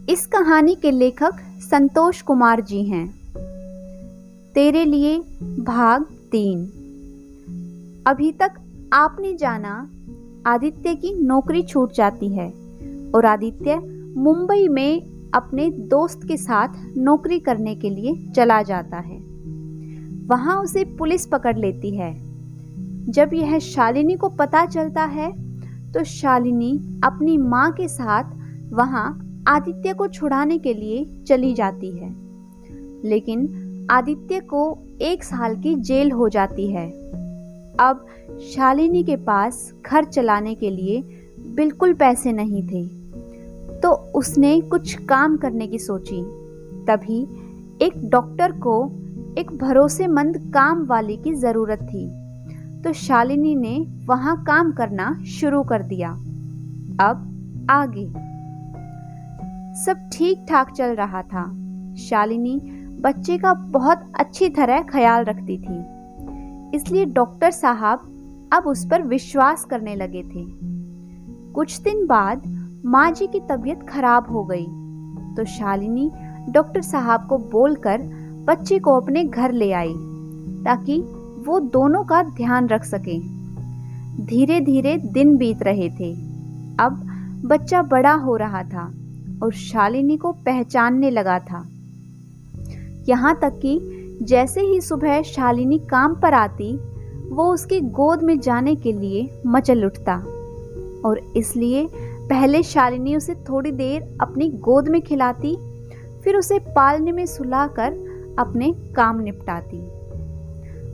इस कहानी के लेखक संतोष कुमार जी हैं। तेरे लिए भाग 3। अभी तक आपने जाना, आदित्य की नौकरी छूट जाती है और आदित्य मुंबई में अपने दोस्त के साथ नौकरी करने के लिए चला जाता है। वहां उसे पुलिस पकड़ लेती है। जब यह शालिनी को पता चलता है तो शालिनी अपनी मां के साथ वहां आदित्य को छुड़ाने के लिए चली जाती है, लेकिन आदित्य को 1 साल की जेल हो जाती है। अब शालिनी के पास घर चलाने के लिए बिल्कुल पैसे नहीं थे, तो उसने कुछ काम करने की सोची। तभी एक डॉक्टर को एक भरोसेमंद काम वाले की ज़रूरत थी, तो शालिनी ने वहाँ काम करना शुरू कर दिया। अब आगे सब ठीक ठाक चल रहा था। शालिनी बच्चे का बहुत अच्छी तरह ख्याल रखती थी, इसलिए डॉक्टर साहब अब उस पर विश्वास करने लगे थे। कुछ दिन बाद माँ जी की तबीयत खराब हो गई, तो शालिनी डॉक्टर साहब को बोलकर बच्चे को अपने घर ले आई, ताकि वो दोनों का ध्यान रख सके। धीरे धीरे दिन बीत रहे थे। अब बच्चा बड़ा हो रहा था और शालिनी को पहचानने लगा था। यहाँ तक कि जैसे ही सुबह शालिनी काम पर आती, वो उसकी गोद में जाने के लिए मचल उठता, और इसलिए पहले शालिनी उसे थोड़ी देर अपनी गोद में खिलाती, फिर उसे पालने में सुलाकर अपने काम निपटाती।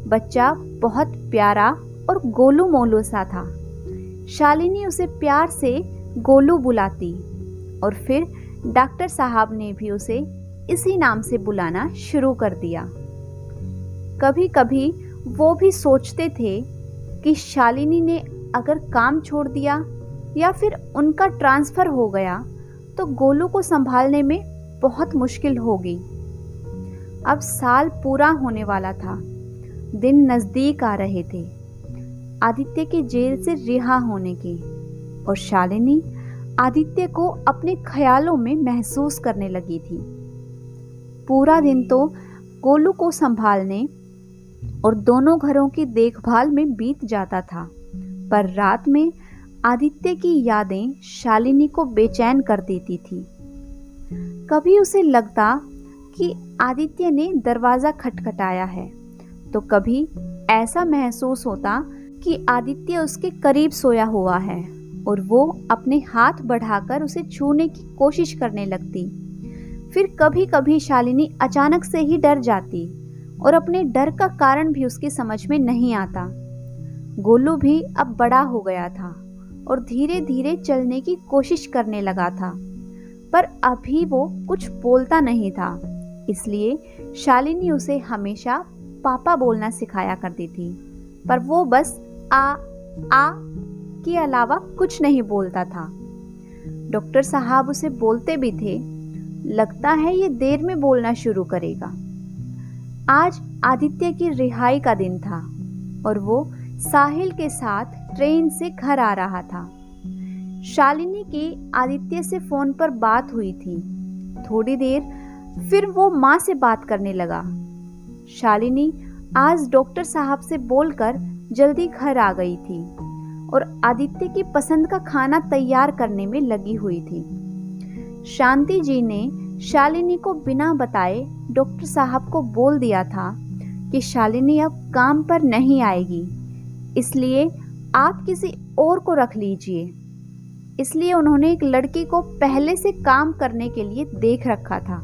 बच्चा बहुत प्यारा और गोलू मोलू सा था। शालिनी उसे प्यार से गोलू बुलाती, और फिर डॉक्टर साहब ने भी उसे इसी नाम से बुलाना शुरू कर दिया। कभी कभी वो भी सोचते थे कि शालिनी ने अगर काम छोड़ दिया या फिर उनका ट्रांसफ़र हो गया तो गोलू को संभालने में बहुत मुश्किल होगी। अब साल पूरा होने वाला था। दिन नज़दीक आ रहे थे आदित्य के जेल से रिहा होने के, और शालिनी आदित्य को अपने ख्यालों में महसूस करने लगी थी। पूरा दिन तो गोलू को संभालने और दोनों घरों की देखभाल में बीत जाता था, पर रात में आदित्य की यादें शालिनी को बेचैन कर देती थी। कभी उसे लगता कि आदित्य ने दरवाज़ा खटखटाया है, तो कभी ऐसा महसूस होता कि आदित्य उसके करीब सोया हुआ है और वो अपने हाथ बढ़ाकर उसे छूने की कोशिश करने लगती। फिर कभी कभी शालिनी अचानक से ही डर जाती, और अपने डर का कारण भी उसकी समझ में नहीं आता। गोलू भी अब बड़ा हो गया था और धीरे धीरे चलने की कोशिश करने लगा था, पर अभी वो कुछ बोलता नहीं था, इसलिए शालिनी उसे हमेशा पापा बोलना सिखाया करती थी, पर वो बस आ के अलावा कुछ नहीं बोलता था। डॉक्टर साहब उसे बोलते भी थे, लगता है ये देर में बोलना शुरू करेगा। आज आदित्य की रिहाई का दिन था और वो साहिल के साथ ट्रेन से घर आ रहा था। शालिनी की आदित्य से फोन पर बात हुई थी थोड़ी देर, फिर वो माँ से बात करने लगा। शालिनी आज डॉक्टर साहब से बोलकर जल्दी घर आ गई थी और आदित्य की पसंद का खाना तैयार करने में लगी हुई थी। शांति जी ने शालिनी को बिना बताए डॉक्टर साहब को बोल दिया था कि शालिनी अब काम पर नहीं आएगी, इसलिए आप किसी और को रख लीजिए। इसलिए उन्होंने एक लड़की को पहले से काम करने के लिए देख रखा था।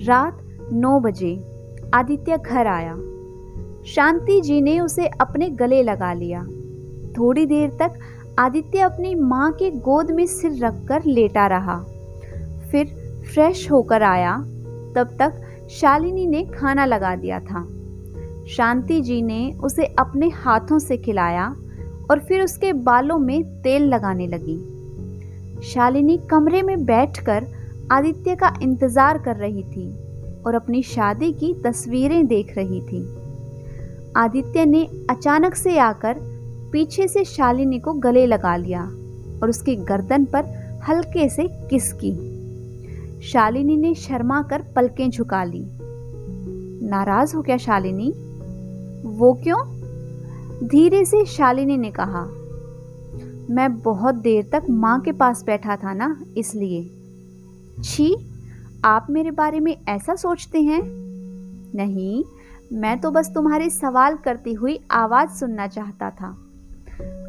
रात 9 बजे आदित्य घर आया। शांति जी ने उसे अपने गले लगा लिया। थोड़ी देर तक आदित्य अपनी माँ के गोद में सिर रखकर लेटा रहा, फिर फ्रेश होकर आया। तब तक शालिनी ने खाना लगा दिया था। शांति जी ने उसे अपने हाथों से खिलाया और फिर उसके बालों में तेल लगाने लगी। शालिनी कमरे में बैठकर आदित्य का इंतजार कर रही थी और अपनी शादी की तस्वीरें देख रही थी। आदित्य ने अचानक से आकर पीछे से शालिनी को गले लगा लिया और उसकी गर्दन पर हल्के से किस की। शालिनी ने शर्मा कर पलकें झुका ली। नाराज हो क्या शालिनी? वो क्यों? धीरे से शालिनी ने कहा। मैं बहुत देर तक माँ के पास बैठा था ना, इसलिए। छी, आप मेरे बारे में ऐसा सोचते हैं? नहीं, मैं तो बस तुम्हारे सवाल करती हुई आवाज सुनना चाहता था।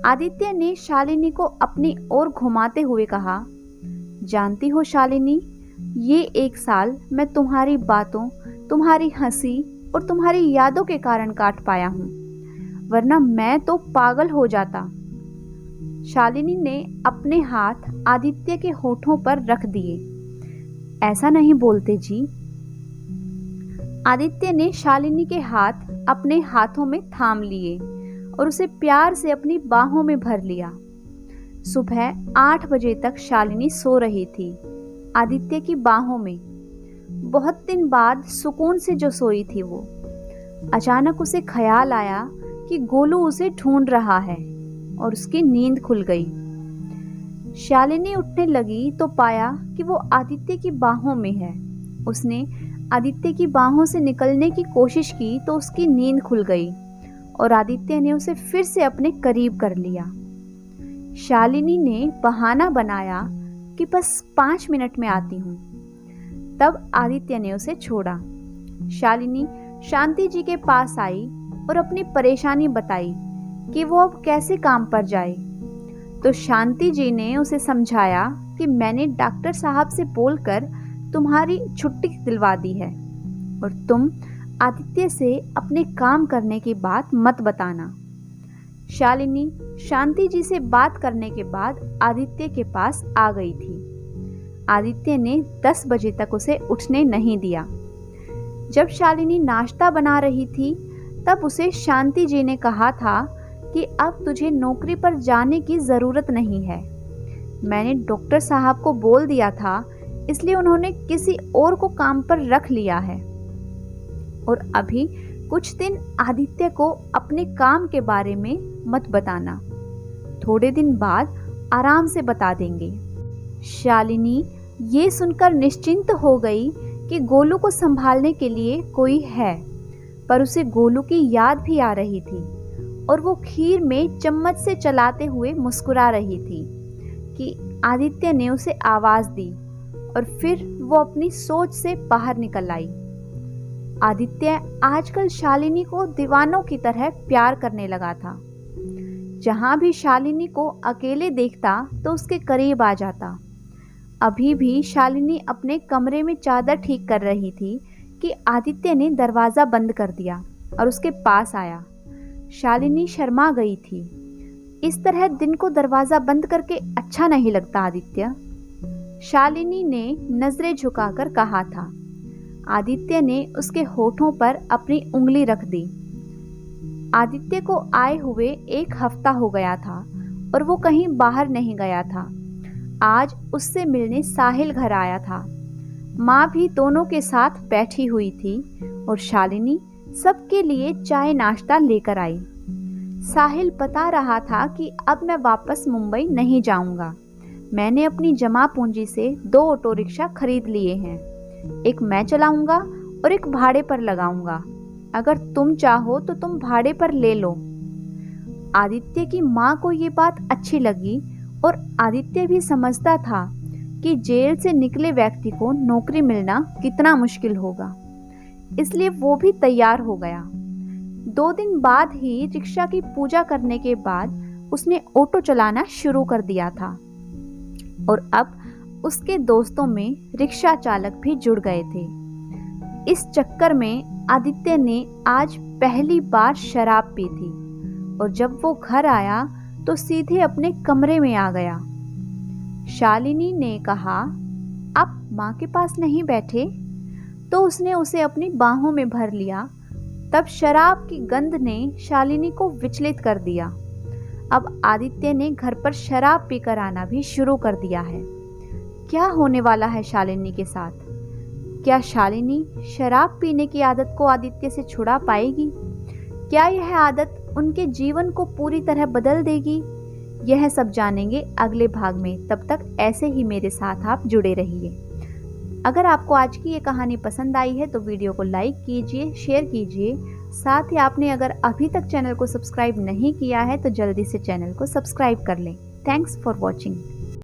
आदित्य ने शालिनी को अपनी ओर घुमाते हुए कहा। जानती हो शालिनी, ये 1 साल मैं तुम्हारी बातों, तुम्हारी हंसी और तुम्हारी यादों के कारण काट पाया हूँ, वरना मैं तो पागल हो जाता। शालिनी ने अपने हाथ आदित्य के होठों पर रख दिए। ऐसा नहीं बोलते जी। आदित्य ने शालिनी के हाथ अपने हाथों में थाम लिए और उसे प्यार से अपनी बाहों में भर लिया। सुबह 8 बजे तक शालिनी सो रही थी, आदित्य की बाहों में। बहुत दिन बाद सुकून से जो सोई थी वो। अचानक उसे ख्याल आया कि गोलू उसे ढूंढ रहा है और उसकी नींद खुल गई। शालिनी उठने लगी तो पाया कि वो आदित्य की बाहों में है। उसने आदित्य की बाहों से निकलने की कोशिश की तो उसकी नींद खुल गई और आदित्य ने उसे फिर से अपने करीब कर लिया। शालिनी ने बहाना बनाया कि बस 5 मिनट में आती हूँ। तब आदित्य ने उसे छोड़ा। शालिनी शांति जी के पास आई और अपनी परेशानी बताई कि वो अब कैसे काम पर जाए। तो शांति जी ने उसे समझाया कि मैंने डॉक्टर साहब से बोलकर तुम्हारी छुट्टी दिलवा दी है और तुम आदित्य से अपने काम करने की बात मत बताना। शालिनी शांति जी से बात करने के बाद आदित्य के पास आ गई थी। आदित्य ने 10 बजे तक उसे उठने नहीं दिया। जब शालिनी नाश्ता बना रही थी तब उसे शांति जी ने कहा था कि अब तुझे नौकरी पर जाने की ज़रूरत नहीं है। मैंने डॉक्टर साहब को बोल दिया था, इसलिए उन्होंने किसी और को काम पर रख लिया है। और अभी कुछ दिन आदित्य को अपने काम के बारे में मत बताना, थोड़े दिन बाद आराम से बता देंगे। शालिनी ये सुनकर निश्चिंत हो गई कि गोलू को संभालने के लिए कोई है, पर उसे गोलू की याद भी आ रही थी और वो खीर में चम्मच से चलाते हुए मुस्कुरा रही थी कि आदित्य ने उसे आवाज़ दी और फिर वो अपनी सोच से बाहर निकल आई। आदित्य आजकल शालिनी को दीवानों की तरह प्यार करने लगा था। जहाँ भी शालिनी को अकेले देखता तो उसके करीब आ जाता। अभी भी शालिनी अपने कमरे में चादर ठीक कर रही थी कि आदित्य ने दरवाज़ा बंद कर दिया और उसके पास आया। शालिनी शर्मा गई थी। इस तरह दिन को दरवाज़ा बंद करके अच्छा नहीं लगता आदित्य, शालिनी ने नज़रें झुकाकर कहा था। आदित्य ने उसके होठों पर अपनी उंगली रख दी। आदित्य को आए हुए 1 हफ्ता हो गया था और वो कहीं बाहर नहीं गया था। आज उससे मिलने साहिल घर आया था। माँ भी दोनों के साथ बैठी हुई थी और शालिनी सबके लिए चाय नाश्ता लेकर आई। साहिल बता रहा था कि अब मैं वापस मुंबई नहीं जाऊंगा। मैंने अपनी जमा पूंजी से 2 ऑटो रिक्शा खरीद लिए हैं। एक मैं चलाऊंगा और एक भाड़े पर लगाऊंगा। अगर तुम चाहो तो तुम भाड़े पर ले लो। आदित्य की माँ को ये बात अच्छी लगी और आदित्य भी समझता था कि जेल से निकले व्यक्ति को नौकरी मिलना कितना मुश्किल होगा, इसलिए वो भी तैयार हो गया। 2 दिन बाद ही रिक्शा की पूजा करने के बाद उसने ऑटो चलाना शुरू कर दिया था और अब उसके दोस्तों में रिक्शा चालक भी जुड़ गए थे। इस चक्कर में आदित्य ने आज पहली बार शराब पी थी और जब वो घर आया तो सीधे अपने कमरे में आ गया। शालिनी ने कहा, आप माँ के पास नहीं बैठे? तो उसने उसे अपनी बाहों में भर लिया। तब शराब की गंध ने शालिनी को विचलित कर दिया। अब आदित्य ने घर पर शराब पीकर आना भी शुरू कर दिया है। क्या होने वाला है शालिनी के साथ? क्या शालिनी शराब पीने की आदत को आदित्य से छुड़ा पाएगी? क्या यह आदत उनके जीवन को पूरी तरह बदल देगी? यह सब जानेंगे अगले भाग में। तब तक ऐसे ही मेरे साथ आप जुड़े रहिए। अगर आपको आज की ये कहानी पसंद आई है तो वीडियो को लाइक कीजिए, शेयर कीजिए। साथ ही आपने अगर अभी तक चैनल को सब्सक्राइब नहीं किया है तो जल्दी से चैनल को सब्सक्राइब कर लें। Thanks for watching.